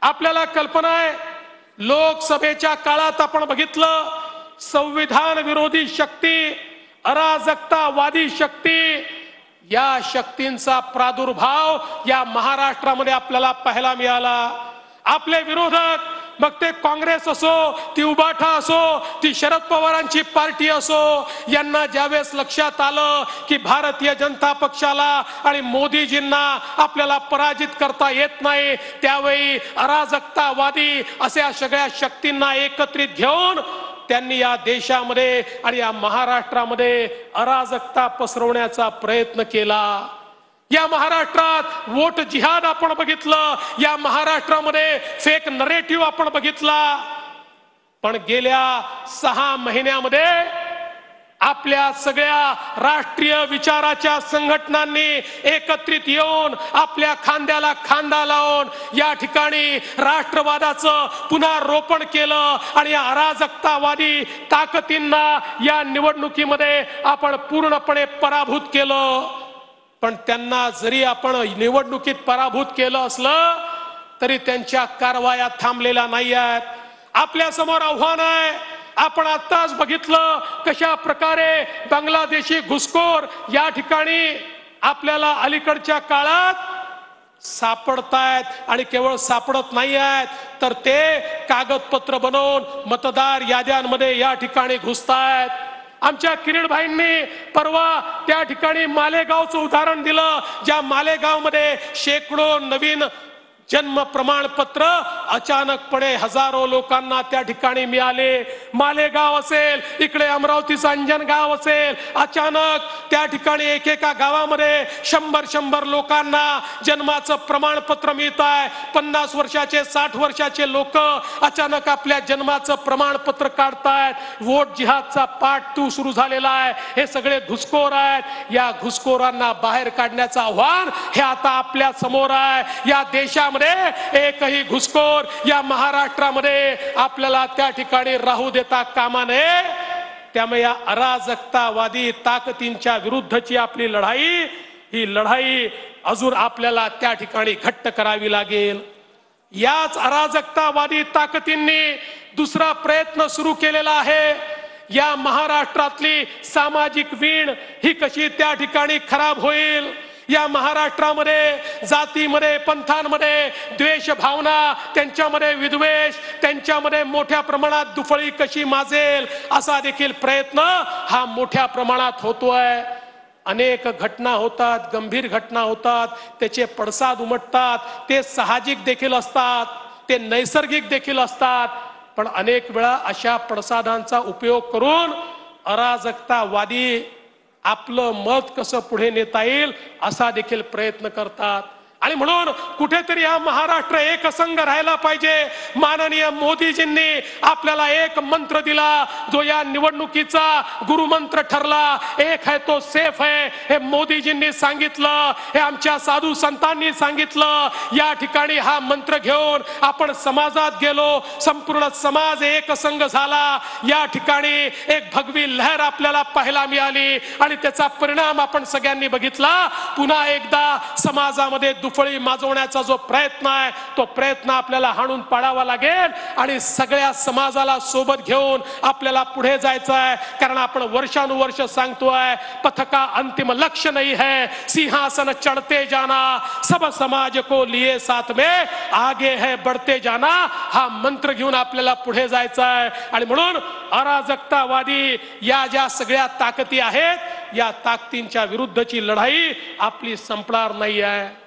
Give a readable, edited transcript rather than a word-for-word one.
आपल्याला कल्पना आहे, लोकसभेच्या काळात आपण बघितलं, संविधान विरोधी शक्ती, अराजकतावादी शक्ती, या शक्तींचा प्रादुर्भाव या महाराष्ट्रामध्ये आपल्याला पाहायला मिळाला। आपले विरोधक, मग ते काँग्रेस असो, ती उबाठा असो, ती शरद पवारांची पार्टी असो, यांना ज्यावेळेस लक्षात आलं की भारतीय जनता पक्षाला आणि मोदीजींना आपल्याला पराजित करता येत नाही, त्यावेळी अराजकतावादी अशा सगळ्या शक्तींना एकत्रित घेऊन त्यांनी या देशामध्ये आणि या महाराष्ट्रामध्ये अराजकता पसरवण्याचा प्रयत्न केला। या महाराष्ट्रात वोट जिहाद आपण बघितलं, या महाराष्ट्रामध्ये फेक नरेटिव्ह आपण बघितला। पण गेल्या 6 महिन्यामध्ये आपल्या सगळ्या राष्ट्रीय विचाराच्या संघटनांनी एकत्रित येऊन आपल्या खांद्याला खांदा लावून या ठिकाणी राष्ट्रवादाचं पुन्हा रोपण केलं आणि या अराजकतावादी ताकदींना या निवडणुकीमध्ये आपण पूर्णपणे पराभूत केलं। पण त्यांना जरी आपण निवडणुकीत पराभूत केलं असलं तरी त्यांच्या कारवाया थांबलेल्या नाही आहेत। आपल्या समोर आव्हान आहे। आपण आताच बघितलं कशा प्रकारे बांगलादेशी घुसखोर या ठिकाणी आपल्याला अलीकडच्या काळात सापडतायत आणि केवळ सापडत नाही आहेत, तर ते कागदपत्र बनवून मतदार याद्यांमध्ये या ठिकाणी घुसतायत। आमच्या किरीट भाईंनी परवा त्या ठिकाणी मालेगावचं उदाहरण दिलं, ज्या मालेगावमध्ये शेकडो नवीन जन्म प्रमाणपत्र अचानकपणे हजारो लोकांना त्या ठिकाणी मिळाले। मालेगाव असेल, इकडे अमरावतीचं अंजनगाव असेल, अचानक त्या ठिकाणी एकेका गावामध्ये 100 लोकांना जन्माचं प्रमाणपत्र मिळत आहे। 50 वर्षाचे 60 वर्षाचे लोक अचानक आपल्या जन्माचं प्रमाणपत्र काढतायत। वोट जिहादचा पाठ तू सुरू झालेला आहे। हे सगळे घुसखोर आहेत। या घुसखोरांना बाहेर काढण्याचं आव्हान हे आता आपल्या समोर आहे। या देशामध्ये एकही घुसखोर या महाराष्ट्रामध्ये आपल्याला त्या ठिकाणी राहू देता कामा नये। त्यामुळे या अराजकतावादी ताकदींच्या विरुद्धची आपली लढाई, ही लढाई अजून आपल्याला त्या ठिकाणी घट्ट करावी लागेल। याच अराजकतावादी ताकदींनी दुसरा प्रयत्न सुरू केलेला आहे। या महाराष्ट्रातली सामाजिक वीण ही कशी त्या ठिकाणी खराब होईल, या महाराष्ट्रामध्ये जातीमध्ये पंथांमध्ये द्वेष भावना, त्यांच्यामध्ये विद्वेष, त्यांच्यामध्ये मोठ्या प्रमाणात दुफळी कशी माजेल, असा देखील प्रयत्न हा मोठ्या प्रमाणात होतोय। अनेक घटना होतात, गंभीर घटना होतात, त्याचे पडसाद उमटतात, ते साहजिक देखील असतात, ते नैसर्गिक देखील असतात। पण अनेक वेळा अशा पडसादांचा उपयोग करून अराजकतावादी आपलं मत कसं पुढे नेता येईल असा देखील प्रयत्न करतात। आणि म्हणून कुठेतरी हा महाराष्ट्र एकसंघ राहायला पाहिजे। माननीय मोदीजींनी आपल्याला एक मंत्र दिला, जो या निवडणुकीचा गुरुमंत्र ठरला, एक है तो सेफ है। हे मोदीजींनी सांगितलं, हे आमच्या साधू संतांनी सांगितलं। या ठिकाणी हा मंत्र घेऊन आपण समाजात गेलो, संपूर्ण समाज एकसंघ झाला। या ठिकाणी एक भगवी लहर आपल्याला पाहायला मिळाली आणि त्याचा परिणाम आपण सगळ्यांनी बघितला। पुन्हा एकदा समाजामध्ये फळी माजवण्याचा जो प्रयत्न आहे, तो प्रयत्न आपल्याला हाणून पाडावा लागेल आणि सगळ्या समाजाला सोबत घेऊन आपल्याला पुढे जायचं आहे। कारण आपण वर्षानुवर्ष सांगतोय, पथका अंतिम लक्ष्य नहीं है, सिंहासन चढ़ते जाना, सब समाज को लिए साथ में आगे है बढ़ते जाना, हा मंत्र घेऊन आपल्याला पुढे जायचं आहे। आणि म्हणून अराजकतावादी या ज्या सगळ्या ताकदी आहेत, या ताकदींच्या विरुद्धची लढाई आपली संपणार नाही आहे।